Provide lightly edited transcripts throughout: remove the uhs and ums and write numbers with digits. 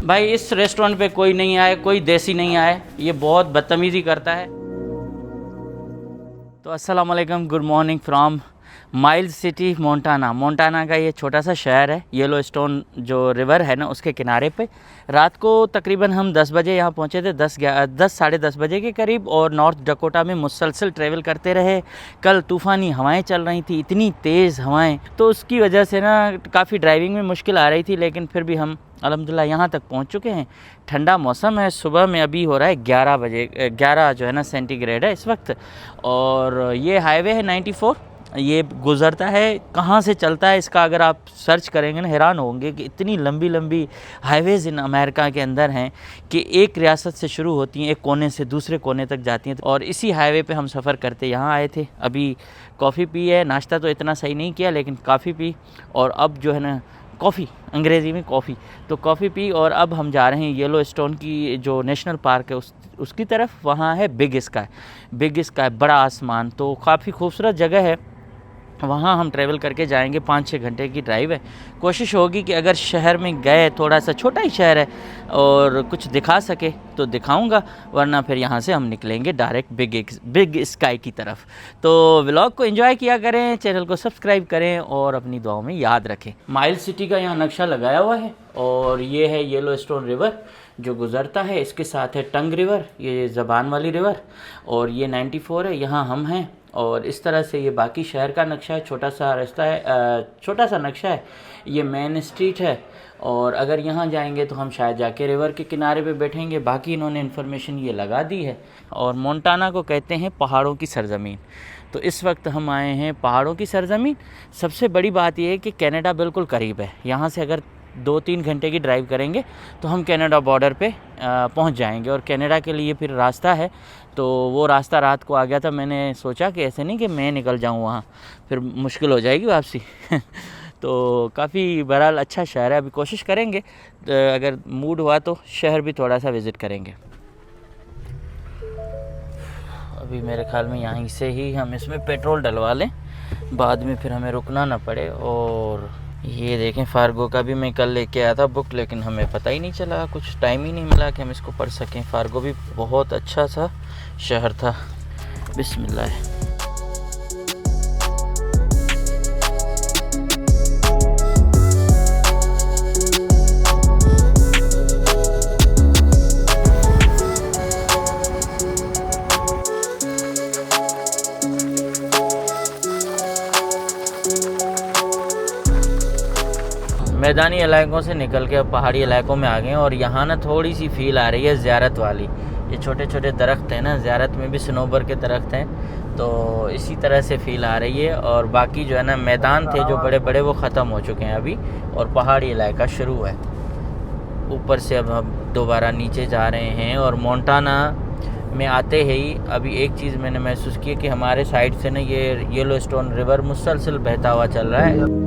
भाई इस रेस्टोरेंट पे कोई नहीं आए, कोई देसी नहीं आए, ये बहुत बदतमीज़ी करता है। तो अस्सलाम वालेकुम, good morning from miles city Montana. Montana का ये छोटा सा शहर है, येलो स्टोन जो रिवर है ना उसके किनारे पे। रात को तकरीबन हम 10 बजे यहाँ पहुँचे थे, 10 साढ़े 10 बजे के करीब, और नॉर्थ डकोटा में मुसलसल ट्रैवल करते रहे। कल तूफ़ानी हवाएं चल रही थी, इतनी तेज़ हवाएं, तो उसकी वजह से ना काफ़ी ड्राइविंग में मुश्किल आ रही थी, लेकिन फिर भी हम अल्हम्दुलिल्लाह यहाँ तक पहुँच चुके हैं। ठंडा मौसम है, सुबह में अभी हो रहा है 11 बजे, 11 जो है ना सेंटीग्रेड है इस वक्त। और ये हाईवे है 94, ये गुज़रता है, कहाँ से चलता है इसका अगर आप सर्च करेंगे ना हैरान होंगे कि इतनी लंबी लंबी हाईवेज़ इन अमेरिका के अंदर हैं कि एक रियासत से शुरू होती हैं, एक कोने से दूसरे कोने तक जाती हैं। और इसी हाईवे पे हम सफ़र करते यहाँ आए थे। अभी कॉफ़ी पी है, नाश्ता तो इतना सही नहीं किया लेकिन काफ़ी पी, और अब जो है ना कॉफ़ी, अंग्रेज़ी में कॉफ़ी, तो कॉफ़ी पी। और अब हम जा रहे हैं येलो स्टोन की जो नेशनल पार्क है उसकी तरफ। वहाँ है बिग स्काई, बड़ा आसमान, तो काफ़ी खूबसूरत जगह है। वहाँ हम ट्रैवल करके जाएंगे, 5-6 घंटे की ड्राइव है। कोशिश होगी कि अगर शहर में गए, थोड़ा सा छोटा ही शहर है, और कुछ दिखा सके तो दिखाऊंगा, वरना फिर यहाँ से हम निकलेंगे डायरेक्ट बिग स्काई की तरफ। तो व्लॉग को एंजॉय किया करें, चैनल को सब्सक्राइब करें और अपनी दुआओं में याद रखें। माइल सिटी का यहाँ नक्शा लगाया हुआ है, और ये है येलो स्टोन रिवर जो गुज़रता है। इसके साथ है टंग रिवर, ये ज़बान वाली रिवर, और ये 94 है, यहाँ हम हैं। और इस तरह से ये बाकी शहर का नक्शा है, छोटा सा रास्ता है, छोटा सा नक्शा है, ये मेन स्ट्रीट है। और अगर यहाँ जाएंगे तो हम शायद जाके रिवर के किनारे पे बैठेंगे। बाकी इन्होंने इन्फॉर्मेशन ये लगा दी है। और मोंटाना को कहते हैं पहाड़ों की सरज़मीन, तो इस वक्त हम आए हैं पहाड़ों की सरज़मीन। सबसे बड़ी बात यह है कि कनाडा बिल्कुल करीब है। यहाँ से अगर 2-3 घंटे की ड्राइव करेंगे तो हम कनाडा बॉर्डर पे पहुँच जाएंगे, और कनाडा के लिए फिर रास्ता है। तो वो रास्ता रात को आ गया था, मैंने सोचा कि ऐसे नहीं कि मैं निकल जाऊँ वहाँ, फिर मुश्किल हो जाएगी वापसी तो काफ़ी बहरहाल अच्छा शहर है। अभी कोशिश करेंगे अगर मूड हुआ तो शहर भी थोड़ा सा विज़िट करेंगे। अभी मेरे ख्याल में यहीं से ही हम इसमें पेट्रोल डलवा लें, बाद में फिर हमें रुकना ना पड़े। और ये देखें, फार्गो का भी मैं कल लेके आया था बुक, लेकिन हमें पता ही नहीं चला, कुछ टाइम ही नहीं मिला कि हम इसको पढ़ सकें। फार्गो भी बहुत अच्छा सा शहर था। बिस्मिल्लाह। मैदानी इलाकों से निकल के अब पहाड़ी इलाकों में आ गए हैं, और यहाँ ना थोड़ी सी फील आ रही है ज़ियारत वाली। ये छोटे छोटे दरख्त हैं ना, ज़ियारत में भी सनोबर के दरख्त हैं, तो इसी तरह से फील आ रही है। और बाकी जो है ना मैदान थे जो बड़े बड़े, वो ख़त्म हो चुके हैं अभी, और पहाड़ी इलाका शुरू है। ऊपर से अब हम दोबारा नीचे जा रहे हैं, और मोंटाना में आते ही अभी एक चीज़ मैंने महसूस की कि हमारे साइड से ना ये येलो स्टोन रिवर मुसलसल बहता हुआ चल रहा है।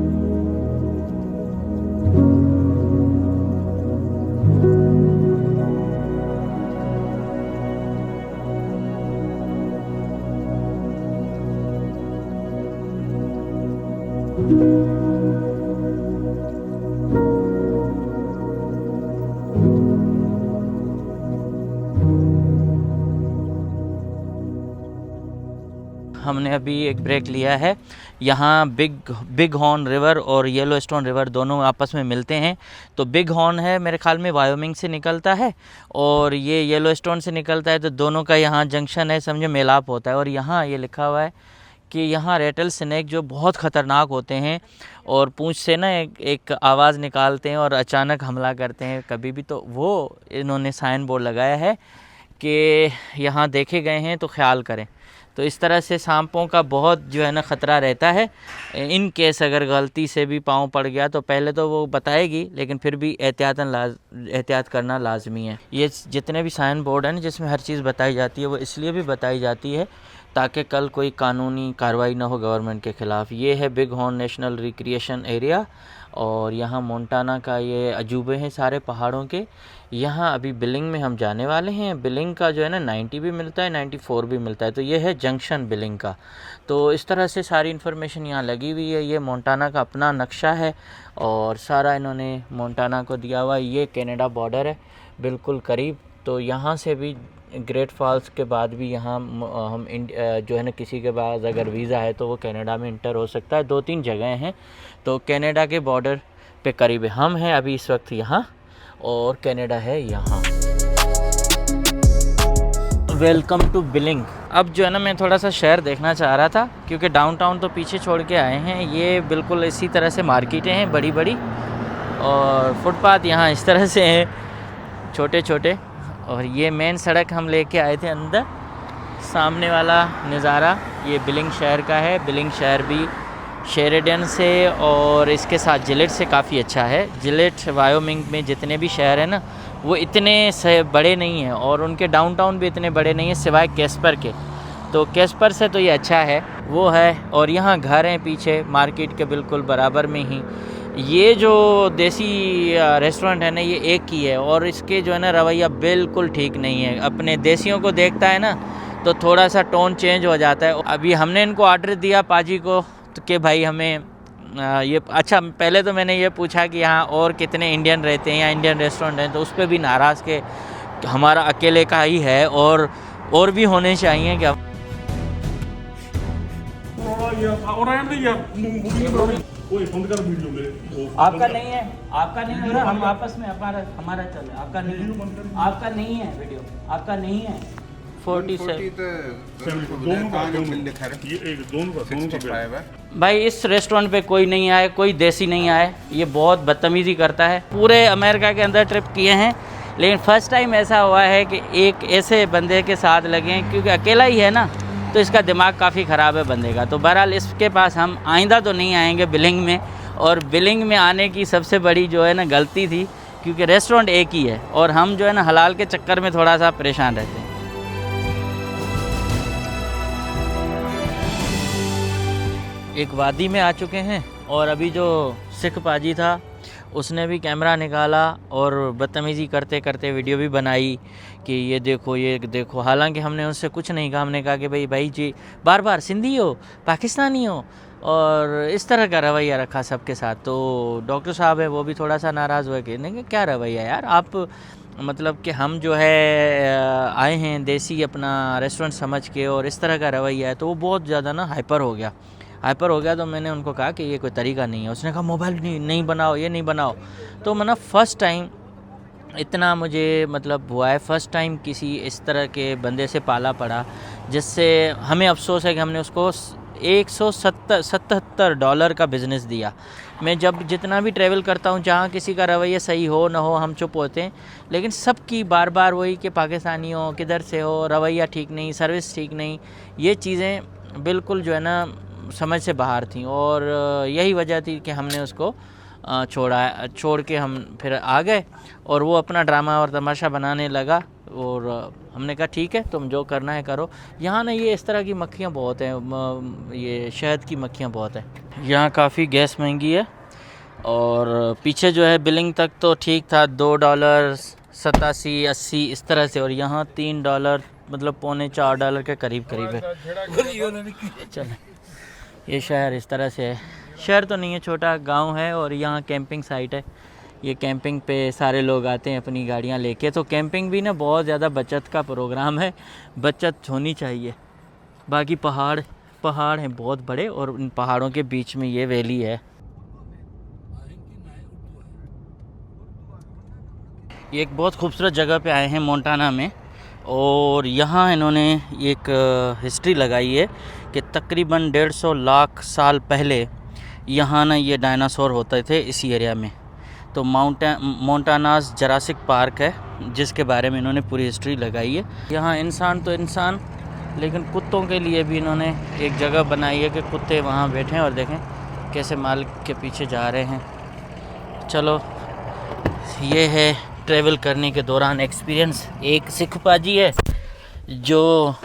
हमने अभी एक ब्रेक लिया है। यहाँ बिग हॉर्न रिवर और येलो स्टोन रिवर दोनों आपस में मिलते हैं। तो बिग हॉर्न है मेरे ख्याल में वायोमिंग से निकलता है, और ये येलो स्टोन से निकलता है, तो दोनों का यहाँ जंक्शन है, समझो मेलाप होता है। और यहाँ ये लिखा हुआ है कि यहाँ रेटल स्नेक जो बहुत ख़तरनाक होते हैं, और पूंछ से ना एक आवाज़ निकालते हैं और अचानक हमला करते हैं कभी भी, तो वो इन्होंने साइन बोर्ड लगाया है कि यहाँ देखे गए हैं तो ख्याल करें। तो इस तरह से सांपों का बहुत जो है ना ख़तरा रहता है। इन केस अगर गलती से भी पाँव पड़ गया तो पहले तो वो बताएगी, लेकिन फिर भी एहतियात करना लाजमी है। ये जितने भी साइन बोर्ड हैं जिसमें हर चीज़ बताई जाती है, वो इसलिए भी बताई जाती है ताकि कल कोई कानूनी कार्रवाई ना हो गवर्नमेंट के ख़िलाफ़। ये है big horn national recreation area, और यहाँ मोंटाना का ये अजूबे हैं सारे पहाड़ों के। यहाँ अभी बिलिंग में हम जाने वाले हैं। बिलिंग का जो है ना 90 भी मिलता है, 94 भी मिलता है, तो ये है जंक्शन बिलिंग का। तो इस तरह से सारी इन्फॉर्मेशन यहाँ लगी हुई है। ये मोंटाना का अपना नक्शा है और सारा इन्होंने मोंटाना को दिया हुआ है। ये कनाडा बॉर्डर है बिल्कुल करीब। तो यहाँ से भी ग्रेट फॉल्स के बाद भी यहाँ हम जो है ना किसी के पास अगर वीज़ा है तो वो कनाडा में इंटर हो सकता है। 2-3 जगह हैं, तो कनाडा के बॉर्डर पे करीब है। हम हैं अभी इस वक्त यहाँ और कनाडा है यहाँ। Welcome to billing. अब जो है ना मैं थोड़ा सा शहर देखना चाह रहा था क्योंकि डाउनटाउन तो पीछे छोड़ के आए हैं। ये बिल्कुल इसी तरह से मार्केटें हैं बड़ी बड़ी और फुटपाथ यहाँ इस तरह से हैं छोटे छोटे। और ये मेन सड़क हम लेके आए थे अंदर। सामने वाला नज़ारा ये बिलिंग शहर का है। बिलिंग शहर भी शेरिडन से और इसके साथ जिलेट से काफ़ी अच्छा है। जिलेट वायोमिंग में जितने भी शहर हैं ना वो इतने से बड़े नहीं हैं और उनके डाउनटाउन भी इतने बड़े नहीं हैं सिवाय कैस्पर के। तो कैस्पर से तो ये अच्छा है वो है। और यहाँ घर हैं पीछे मार्केट के बिल्कुल बराबर में ही। ये जो देसी रेस्टोरेंट है ना ये एक ही है और इसके जो है ना रवैया बिल्कुल ठीक नहीं है। अपने देसियों को देखता है ना तो थोड़ा सा टोन चेंज हो जाता है। अभी हमने इनको ऑर्डर दिया पाजी को तो कि भाई हमें ये अच्छा, पहले तो मैंने ये पूछा कि यहाँ और कितने इंडियन रहते हैं या इंडियन रेस्टोरेंट हैं, तो उस पर भी नाराज़ के हमारा अकेले का ही है और भी होने चाहिए क्या। आपका नहीं है, आपका नहीं हो रहा, हम आपस में हमारा चल रहा है। आपका नहीं है, आपका नहीं है वीडियो, आपका नहीं है। 47 भाई इस रेस्टोरेंट पे कोई नहीं आए, कोई देसी नहीं आए। ये बहुत बदतमीज़ी करता है। पूरे अमेरिका के अंदर ट्रिप किए हैं लेकिन फ़र्स्ट टाइम ऐसा हुआ है कि एक ऐसे बंदे के साथ लगे हैं, क्योंकि अकेला ही है ना तो इसका दिमाग काफ़ी ख़राब है बंदे का। तो बहरहाल इसके पास हम आइंदा तो नहीं आएंगे बिलिंग में। और बिलिंग में आने की सबसे बड़ी जो है ना गलती थी क्योंकि रेस्टोरेंट एक ही है और हम जो है ना हलाल के चक्कर में थोड़ा सा परेशान रहते हैं। एक वादी में आ चुके हैं और अभी जो सिख पाजी था उसने भी कैमरा निकाला और बदतमीज़ी करते करते वीडियो भी बनाई कि ये देखो। हालांकि हमने उससे कुछ नहीं कहा। हमने कहा कि भाई जी बार बार सिंधी हो, पाकिस्तानी हो, और इस तरह का रवैया रखा सबके साथ। तो डॉक्टर साहब है वो भी थोड़ा सा नाराज़ हुए कि नहीं क्या रवैया यार आप, मतलब कि हम जो है आए हैं देसी अपना रेस्टोरेंट समझ के और इस तरह का रवैया है। तो वो बहुत ज़्यादा ना हाइपर हो गया। तो मैंने उनको कहा कि ये कोई तरीका नहीं है। उसने कहा मोबाइल नहीं बनाओ, ये नहीं बनाओ। तो मैंने फ़र्स्ट टाइम इतना मुझे मतलब हुआ है, फ़र्स्ट टाइम किसी इस तरह के बंदे से पाला पड़ा जिससे हमें अफसोस है कि हमने उसको $177 का बिज़नेस दिया। मैं जब जितना भी ट्रैवल करता हूँ जहाँ किसी का रवैया सही हो ना हो हम चुप होते हैं, लेकिन सबकी बार बार वही कि पाकिस्तानी हो, किधर से हो, रवैया ठीक नहीं, सर्विस ठीक नहीं, ये चीज़ें बिल्कुल जो है ना समझ से बाहर थी। और यही वजह थी कि हमने उसको छोड़ के हम फिर आ गए और वो अपना ड्रामा और तमाशा बनाने लगा। और हमने कहा ठीक है तुम जो करना है करो। यहाँ ना ये इस तरह की मक्खियाँ बहुत हैं, ये शहद की मक्खियाँ बहुत हैं। यहाँ काफ़ी गैस महंगी है और पीछे जो है बिलिंग तक तो ठीक था, $2.87-80 इस तरह से, और यहाँ $3 मतलब $3.25 के करीब है। चलें, ये शहर इस तरह से है। शहर तो नहीं है, छोटा गांव है और यहाँ कैंपिंग साइट है। ये कैंपिंग पे सारे लोग आते हैं अपनी गाड़ियाँ लेके। तो कैंपिंग भी ना बहुत ज़्यादा बचत का प्रोग्राम है, बचत होनी चाहिए। बाकी पहाड़ हैं बहुत बड़े और उन पहाड़ों के बीच में ये वैली है। ये एक बहुत खूबसूरत जगह पे आए हैं मोंटाना में और यहाँ इन्होंने एक हिस्ट्री लगाई है कि तकरीबन 150 लाख साल पहले यहाँ ना ये डायनासोर होते थे इसी एरिया में। तो मोंटानास जरासिक पार्क है जिसके बारे में इन्होंने पूरी हिस्ट्री लगाई है। यहाँ इंसान तो इंसान, लेकिन कुत्तों के लिए भी इन्होंने एक जगह बनाई है कि कुत्ते वहाँ बैठें और देखें कैसे मालिक के पीछे जा रहे हैं। चलो, ये है ट्रैवल करने के दौरान एक्सपीरियंस। एक सिख पाजी है जो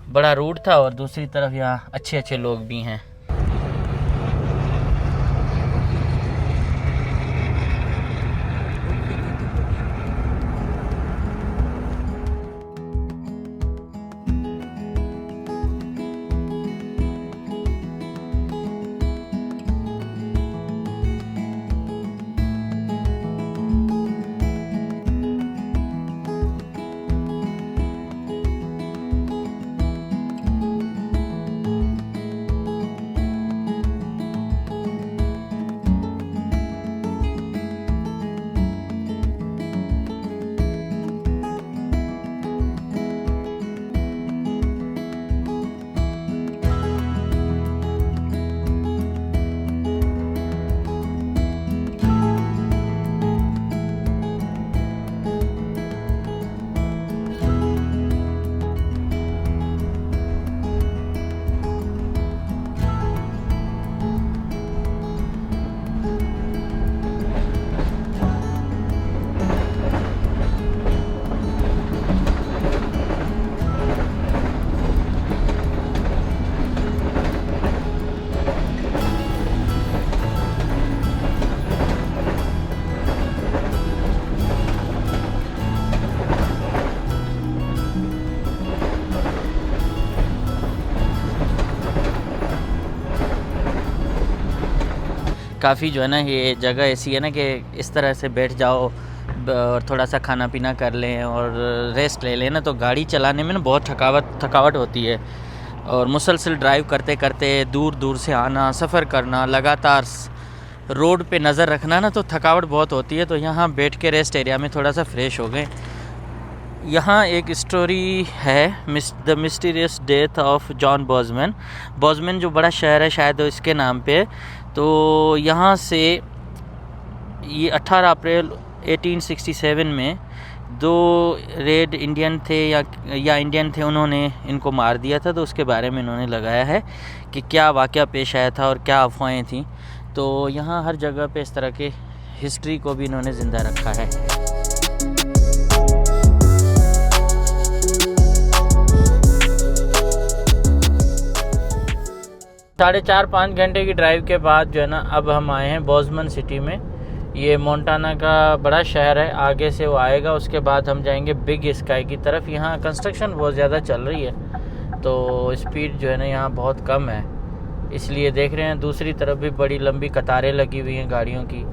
बड़ा रूड था और दूसरी तरफ यहाँ अच्छे लोग भी हैं। काफ़ी जो है ना ये जगह ऐसी है ना कि इस तरह से बैठ जाओ और थोड़ा सा खाना पीना कर लें और रेस्ट ले लें ना, तो गाड़ी चलाने में ना बहुत थकावट होती है। और मुसलसल ड्राइव करते करते दूर दूर से आना, सफ़र करना, लगातार रोड पे नज़र रखना ना, तो थकावट बहुत होती है। तो यहाँ बैठ के रेस्ट एरिया में थोड़ा सा फ्रेश हो गए। यहाँ एक स्टोरी है, the mysterious death of John Bozeman. Bozeman जो बड़ा शहर है शायद इसके नाम पे। तो यहाँ से ये 18 अप्रैल 1867 में 2 रेड इंडियन थे या इंडियन थे, उन्होंने इनको मार दिया था। तो उसके बारे में इन्होंने लगाया है कि क्या वाक़या पेश आया था और क्या अफवाहें थी। तो यहाँ हर जगह पे इस तरह के हिस्ट्री को भी इन्होंने ज़िंदा रखा है। 4.5 घंटे की ड्राइव के बाद जो है ना अब हम आए हैं बोज़मैन सिटी में। ये मोंटाना का बड़ा शहर है, आगे से वो आएगा। उसके बाद हम जाएंगे बिग स्काई की तरफ। यहाँ कंस्ट्रक्शन बहुत ज़्यादा चल रही है तो स्पीड जो है ना यहाँ बहुत कम है, इसलिए देख रहे हैं दूसरी तरफ भी बड़ी लंबी कतारें लगी हुई हैं गाड़ियों की।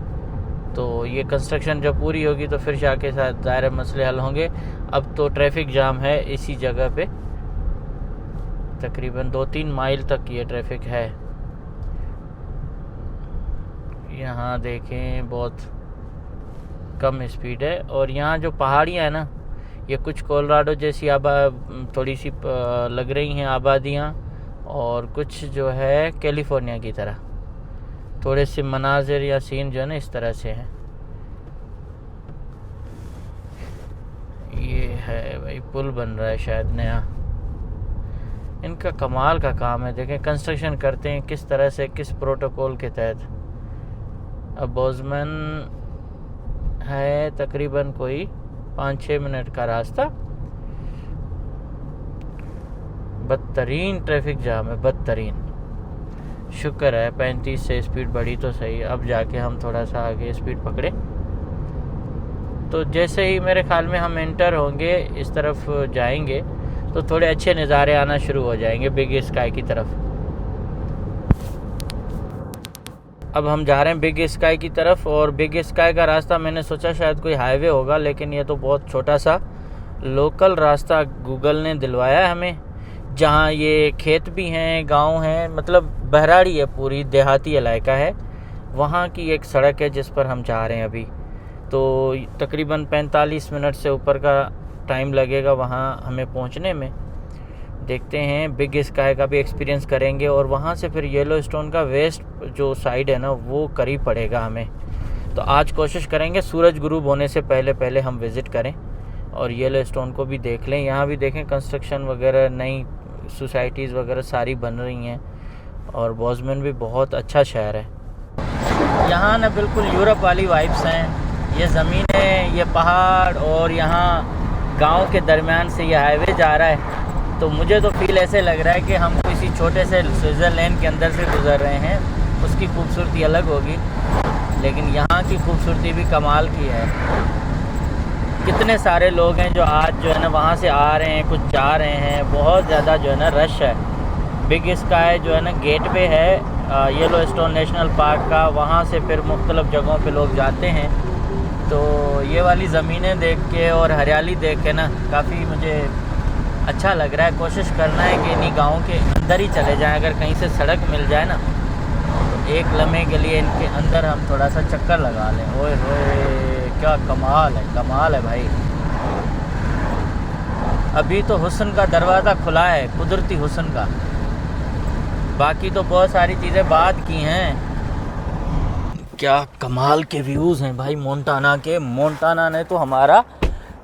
तो ये कंस्ट्रक्शन जब पूरी होगी तो फिर जाके साथ ज़ाहिर मसले हल होंगे। अब तो ट्रैफिक जाम है इसी जगह पे, तकरीबन 2-3 माइल तक ये ट्रैफिक है। यहाँ देखें बहुत कम स्पीड है। और यहाँ जो पहाड़ियाँ हैं ना, ये कुछ कोलोराडो जैसी थोड़ी सी लग रही हैं आबादियाँ, और कुछ जो है कैलिफोर्निया की तरह थोड़े से मनाजिर या सीन जो है ना इस तरह से हैं। ये है भाई पुल बन रहा है शायद नया, इनका कमाल का काम है। देखें कंस्ट्रक्शन करते हैं किस तरह से, किस प्रोटोकॉल के तहत। अब बोज़मैन है तकरीबन कोई 5-6 मिनट का रास्ता। बदतरीन ट्रैफिक जाम है, बदतरीन। शुक्र है 35 से स्पीड बढ़ी तो सही। अब जाके हम थोड़ा सा आगे स्पीड पकड़े तो जैसे ही मेरे ख्याल में हम एंटर होंगे इस तरफ जाएंगे तो थोड़े अच्छे नज़ारे आना शुरू हो जाएंगे बिग स्काई की तरफ। अब हम जा रहे हैं बिग स्काई की तरफ। और बिग स्काई का रास्ता मैंने सोचा शायद कोई हाईवे होगा, लेकिन ये तो बहुत छोटा सा लोकल रास्ता गूगल ने दिलवाया है हमें, जहाँ ये खेत भी हैं, गांव हैं, मतलब बहराड़ी है, पूरी देहाती इलाका है। वहाँ की एक सड़क है जिस पर हम जा रहे हैं अभी। तो तकरीबन 45 मिनट से ऊपर का टाइम लगेगा वहाँ हमें पहुँचने में। देखते हैं, बिग स्काई का भी एक्सपीरियंस करेंगे और वहाँ से फिर येलोस्टोन का वेस्ट जो साइड है ना वो करीब पड़ेगा हमें। तो आज कोशिश करेंगे सूरज गुरूब होने से पहले पहले हम विज़िट करें और येलोस्टोन को भी देख लें। यहाँ भी देखें कंस्ट्रक्शन वगैरह, नई सोसाइटीज़ वगैरह सारी बन रही हैं। और बोज़मैन भी बहुत अच्छा शहर है। यहाँ ना बिल्कुल यूरोप वाली वाइब्स हैं। ये ज़मीनें, ये पहाड़ और यहाँ गांव के दरमियान से ये हाईवे जा रहा है। तो मुझे तो फील ऐसे लग रहा है कि हम किसी छोटे से स्विट्ज़रलैंड के अंदर से गुज़र रहे हैं। उसकी खूबसूरती अलग होगी, लेकिन यहाँ की खूबसूरती भी कमाल की है। कितने सारे लोग हैं जो आज जो है ना वहाँ से आ रहे हैं, कुछ जा रहे हैं। बहुत ज़्यादा जो है ना रश है। बिग स्काई जो है ना गेट पे है येलोस्टोन नेशनल पार्क का, वहाँ से फिर मुख्तलिफ़ जगहों पे लोग जाते हैं। तो ये वाली ज़मीनें देख के और हरियाली देख के ना काफ़ी मुझे अच्छा लग रहा है। कोशिश करना है कि इन्हीं गाँव के अंदर ही चले जाएं। अगर कहीं से सड़क मिल जाए ना तो एक लम्हे के लिए इनके अंदर हम थोड़ा सा चक्कर लगा लें। ओए होए क्या कमाल है भाई। अभी तो हुस्न का दरवाज़ा खुला है, कुदरती हुस्न का। बाकी तो बहुत सारी चीज़ें बात की हैं। क्या कमाल के व्यूज़ हैं भाई मोंटाना के। मोंटाना ने तो हमारा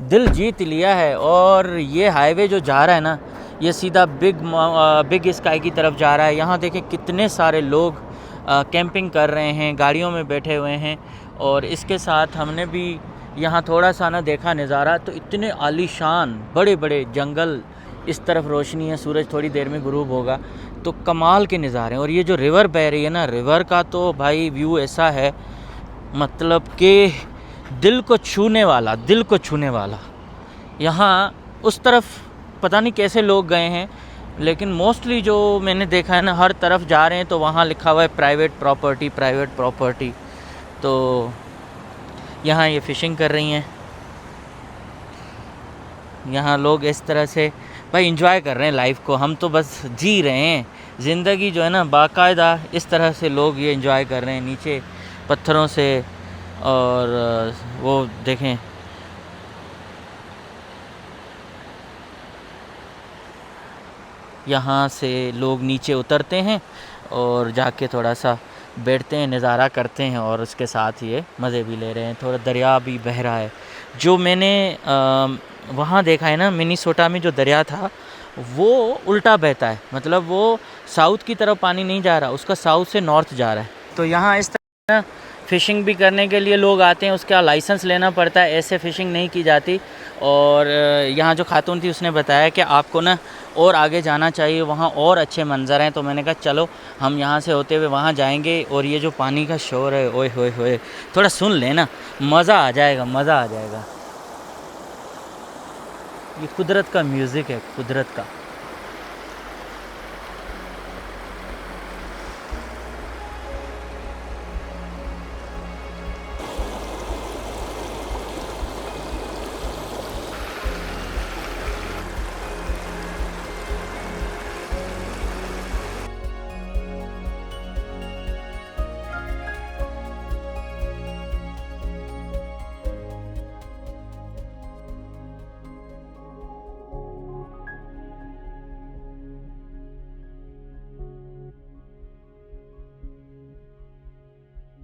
दिल जीत लिया है। और ये हाईवे जो जा रहा है ना, ये सीधा बिग स्काई की तरफ जा रहा है। यहाँ देखें कितने सारे लोग कैंपिंग कर रहे हैं, गाड़ियों में बैठे हुए हैं। और इसके साथ हमने भी यहाँ थोड़ा सा ना देखा नज़ारा, तो इतने आलीशान बड़े बड़े जंगल, इस तरफ रोशनी है, सूरज थोड़ी देर में गुरूब होगा, तो कमाल के नज़ारे हैं। और ये जो रिवर बह रही है ना, रिवर का तो भाई व्यू ऐसा है, मतलब कि दिल को छूने वाला। यहाँ उस तरफ पता नहीं कैसे लोग गए हैं, लेकिन मोस्टली जो मैंने देखा है ना, हर तरफ जा रहे हैं तो वहाँ लिखा हुआ है प्राइवेट प्रॉपर्टी, प्राइवेट प्रॉपर्टी। तो यहाँ ये फ़िशिंग कर रही हैं, यहाँ लोग इस तरह से भाई एंजॉय कर रहे हैं लाइफ को। हम तो बस जी रहे हैं ज़िंदगी जो है ना, बाकायदा इस तरह से लोग ये एंजॉय कर रहे हैं नीचे पत्थरों से। और वो देखें, यहाँ से लोग नीचे उतरते हैं और जाके थोड़ा सा बैठते हैं, नज़ारा करते हैं और उसके साथ ये मज़े भी ले रहे हैं। थोड़ा दरिया भी बह रहा है। जो मैंने वहाँ देखा है ना, मिनीसोटा में जो दरिया था वो उल्टा बहता है, मतलब वो साउथ की तरफ पानी नहीं जा रहा, उसका साउथ से नॉर्थ जा रहा है। तो यहाँ इस तरह फ़िशिंग भी करने के लिए लोग आते हैं, उसका लाइसेंस लेना पड़ता है, ऐसे फ़िशिंग नहीं की जाती। और यहाँ जो खातून थी उसने बताया कि आपको ना और आगे जाना चाहिए, वहाँ और अच्छे मंज़र हैं। तो मैंने कहा चलो हम यहाँ से होते हुए वहाँ जाएंगे। और ये जो पानी का शोर है, ओए होए होए, थोड़ा सुन लेना, मज़ा आ जाएगा, मज़ा आ जाएगा। ये कुदरत का म्यूज़िक है, कुदरत का।